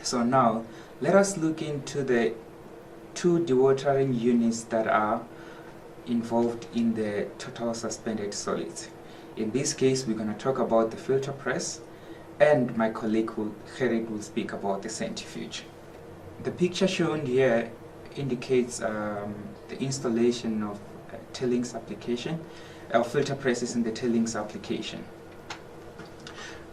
So now let us look into the two dewatering units that are involved in the total suspended solids. In this case, we're going to talk about the filter press, and my colleague Gerrit will speak about the centrifuge. The picture shown here indicates the installation of tailings application, filter presses in the tailings application.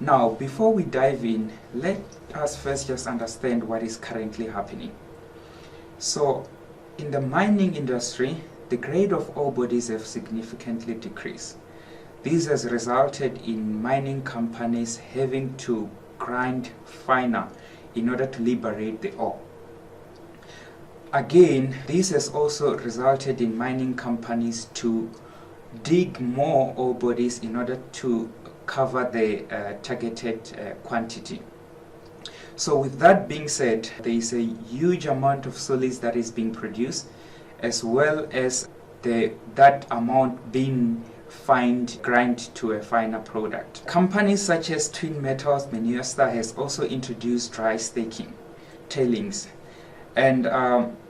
Now, before we dive in, let us first just understand what is currently happening. So, in the mining industry, the grade of ore bodies have significantly decreased. This has resulted in mining companies having to grind finer in order to liberate the ore. Again, this has also resulted in mining companies to dig more ore bodies in order to cover the targeted quantity. So with that being said, there is a huge amount of solids that is being produced, as well as that amount being grind to a finer product. Companies such as Twin Metals Manure has also introduced dry stacking tailings, and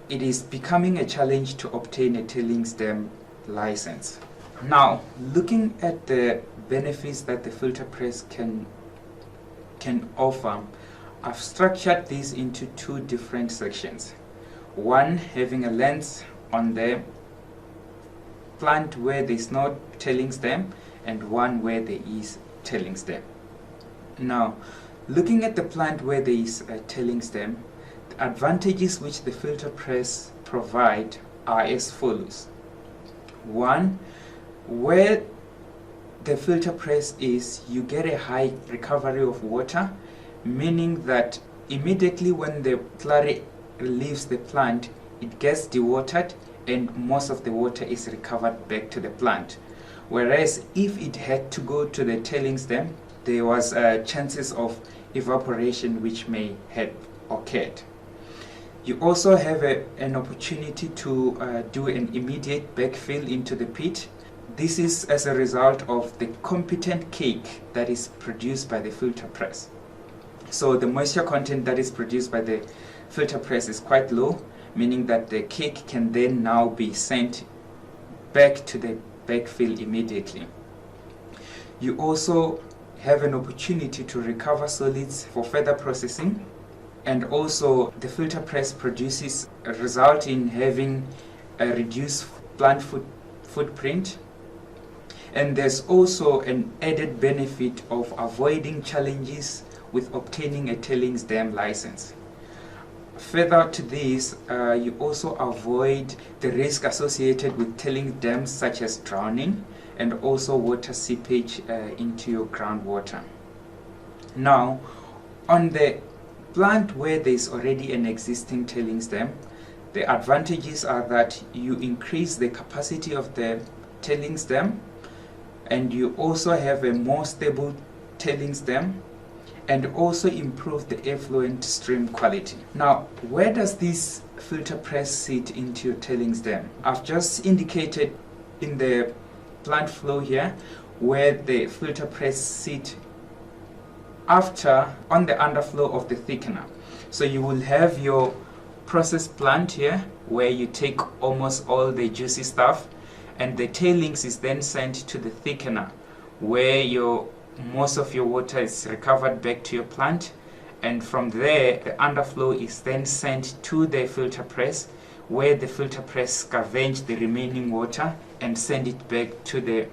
it is becoming a challenge to obtain a tailings dam license. Now, looking at the benefits that the filter press can offer, I've structured this into two different sections. One having a lens on the plant where there is no tailings dam, and one where there is tailings dam. Now, looking at the plant where there is a tailings dam, the advantages which the filter press provide are as follows. One, where the filter press is, you get a high recovery of water, meaning that immediately when the slurry leaves the plant, it gets dewatered and most of the water is recovered back to the plant. Whereas if it had to go to the tailings dam, there was chances of evaporation which may have occurred. You also have an opportunity to do an immediate backfill into the pit. This is as a result of the competent cake that is produced by the filter press. So the moisture content that is produced by the filter press is quite low, meaning that the cake can then now be sent back to the backfill immediately. You also have an opportunity to recover solids for further processing, and also the filter press produces a result in having a reduced plant footprint, and there's also an added benefit of avoiding challenges with obtaining a tailings dam license. Further to this, you also avoid the risk associated with tailings dams such as drowning and also water seepage into your groundwater. Now, on the plant where there is already an existing tailings dam, the advantages are that you increase the capacity of the tailings dam, and you also have a more stable tailings dam, and also improve the effluent stream quality. Now, where does this filter press sit into your tailings dam? I've just indicated in the plant flow here where the filter press sit on the underflow of the thickener. So you will have your process plant here where you take almost all the juicy stuff, and the tailings is then sent to the thickener where most of your water is recovered back to your plant, and from there the underflow is then sent to the filter press where the filter press scavenge the remaining water and send it back to the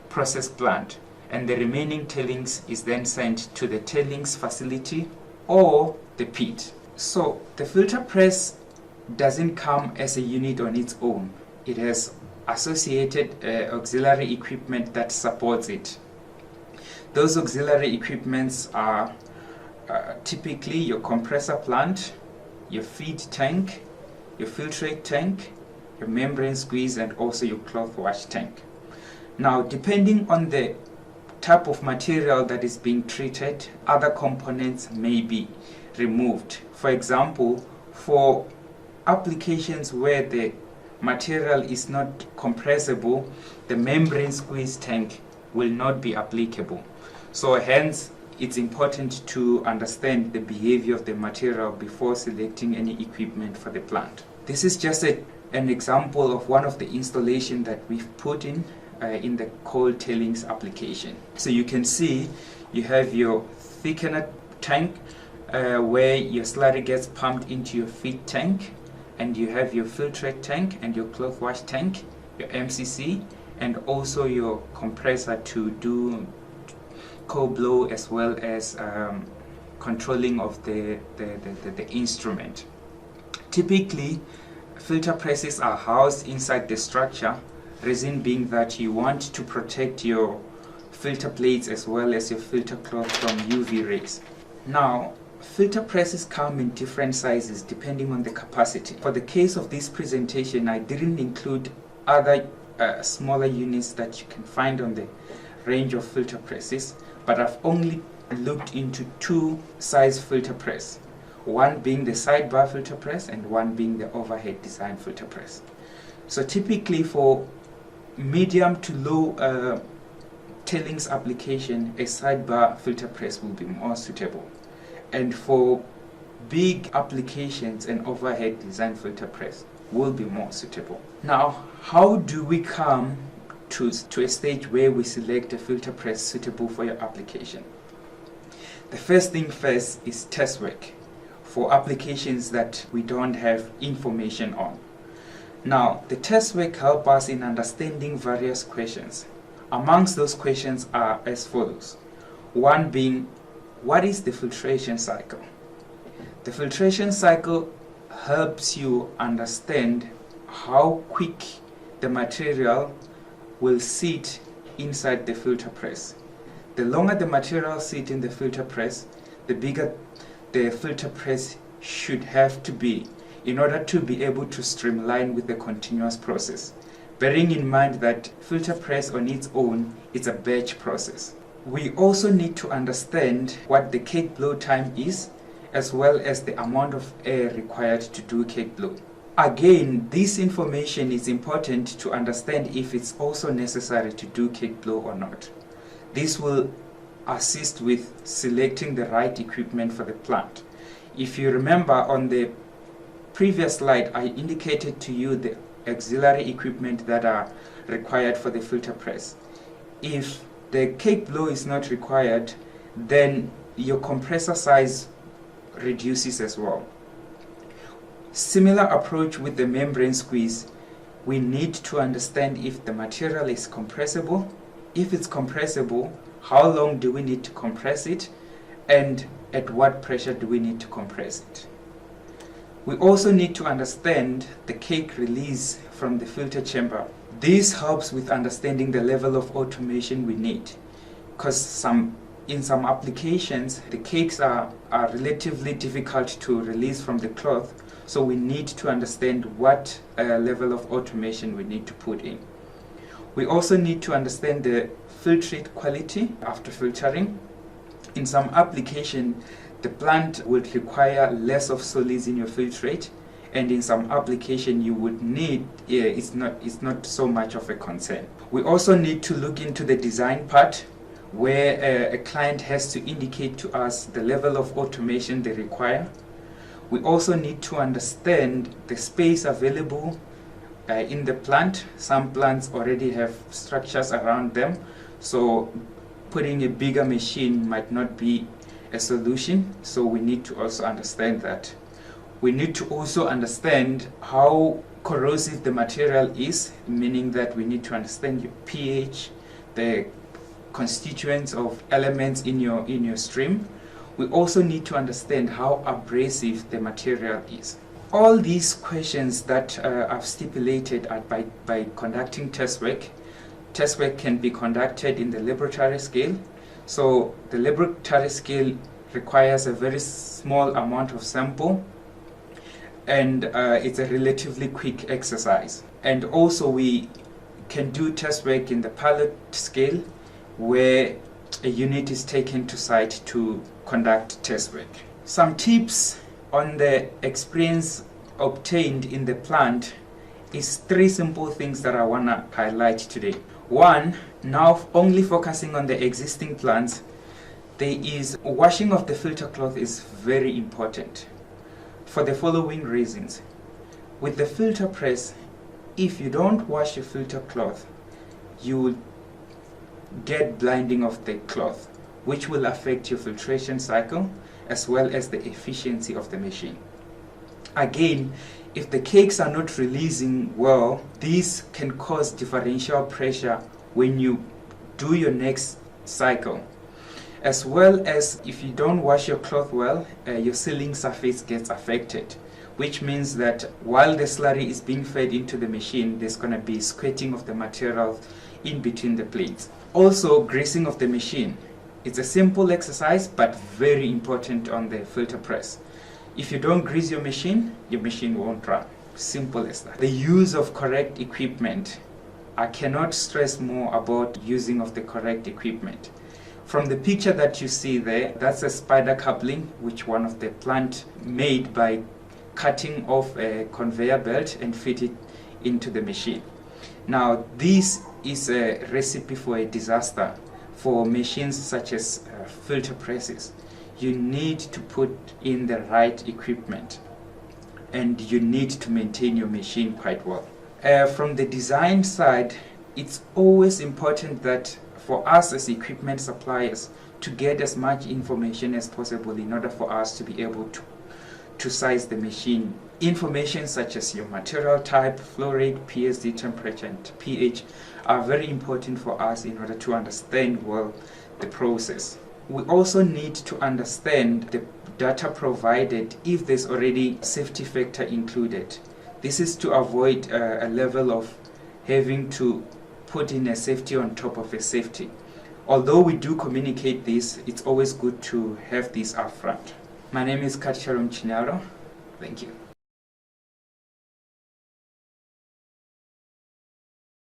process plant, and the remaining tailings is then sent to the tailings facility or the pit. So the filter press doesn't come as a unit on its own. It has associated auxiliary equipment that supports it. Those auxiliary equipments are typically your compressor plant, your feed tank, your filtrate tank, your membrane squeeze, and also your cloth wash tank. Now, depending on the type of material that is being treated, other components may be removed. For example, for applications where the material is not compressible, the membrane squeeze tank will not be applicable. So hence, it's important to understand the behavior of the material before selecting any equipment for the plant. This is just an example of one of the installation that we've put in the cold tailings application. So you can see you have your thickener tank where your slurry gets pumped into your feed tank, and you have your filtrate tank and your cloth wash tank, your MCC, and also your compressor to do cold blow as well as controlling of the instrument. Typically, filter presses are housed inside the structure, reason being that you want to protect your filter plates as well as your filter cloth from UV rays. Now, filter presses come in different sizes depending on the capacity. For the case of this presentation, I didn't include other smaller units that you can find on the range of filter presses, but I've only looked into two size filter press, one being the sidebar filter press and one being the overhead design filter press. So typically for medium to low tailings application, a sidebar filter press will be more suitable, and for big applications an overhead design filter press will be more suitable. Now, how do we come to a stage where we select a filter press suitable for your application? The first thing first is test work for applications that we don't have information on. Now, the test work helps us in understanding various questions. Amongst those questions are as follows. One being, what is the filtration cycle? The filtration cycle helps you understand how quick the material will sit inside the filter press. The longer the material sits in the filter press, the bigger the filter press should have to be in order to be able to streamline with the continuous process. Bearing in mind that filter press on its own is a batch process. We also need to understand what the cake blow time is, as well as the amount of air required to do cake blow. Again, this information is important to understand if it's also necessary to do cake blow or not. This will assist with selecting the right equipment for the plant. If you remember on the previous slide, I indicated to you the auxiliary equipment that are required for the filter press. If the cake blow is not required, then your compressor size reduces as well. Similar approach with the membrane squeeze. We need to understand if the material is compressible. If it's compressible, how long do we need to compress it, and at what pressure do we need to compress it? We also need to understand the cake release from the filter chamber. This helps with understanding the level of automation we need, because in some applications the cakes are relatively difficult to release from the cloth, so we need to understand what level of automation we need to put in. We also need to understand the filtrate quality after filtering. In some application, the plant would require less of solids in your filtrate, and in some application you would need, it's not so much of a concern. We also need to look into the design part, where a client has to indicate to us the level of automation they require. We also need to understand the space available in the plant. Some plants already have structures around them, so putting a bigger machine might not be a solution, so we need to also understand that. We need to also understand how corrosive the material is, meaning that we need to understand your pH, the constituents of elements in your stream. We also need to understand how abrasive the material is. All these questions that I've stipulated are by conducting test work. Test work can be conducted in the laboratory scale. So the laboratory scale requires a very small amount of sample, and it's a relatively quick exercise. And also we can do test work in the pilot scale, where a unit is taken to site to conduct test work. Some tips on the experience obtained in the plant is three simple things that I want to highlight today. One, now only focusing on the existing plants, Washing of the filter cloth is very important for the following reasons. With the filter press, if you don't wash your filter cloth, you will get blinding of the cloth, which will affect your filtration cycle as well as the efficiency of the machine. Again, if the cakes are not releasing well, these can cause differential pressure when you do your next cycle. As well as if you don't wash your cloth well, your sealing surface gets affected, which means that while the slurry is being fed into the machine, there's going to be squirting of the material in between the plates. Also, greasing of the machine. It's a simple exercise but very important on the filter press. If you don't grease your machine won't run. Simple as that. The use of correct equipment. I cannot stress more about using of the correct equipment. From the picture that you see there, that's a spider coupling which one of the plant made by cutting off a conveyor belt and fit it into the machine. Now this is a recipe for a disaster for machines such as filter presses. You need to put in the right equipment and you need to maintain your machine quite well. From the design side, it's always important that for us as equipment suppliers to get as much information as possible in order for us to be able to size the machine. Information such as your material type, flow rate, PSD temperature and pH are very important for us in order to understand well the process. We also need to understand the data provided if there's already safety factor included. This is to avoid a level of having to put in a safety on top of a safety. Although we do communicate this, it's always good to have this upfront. My name is Khathutshelo Mutshinyalo. Thank you.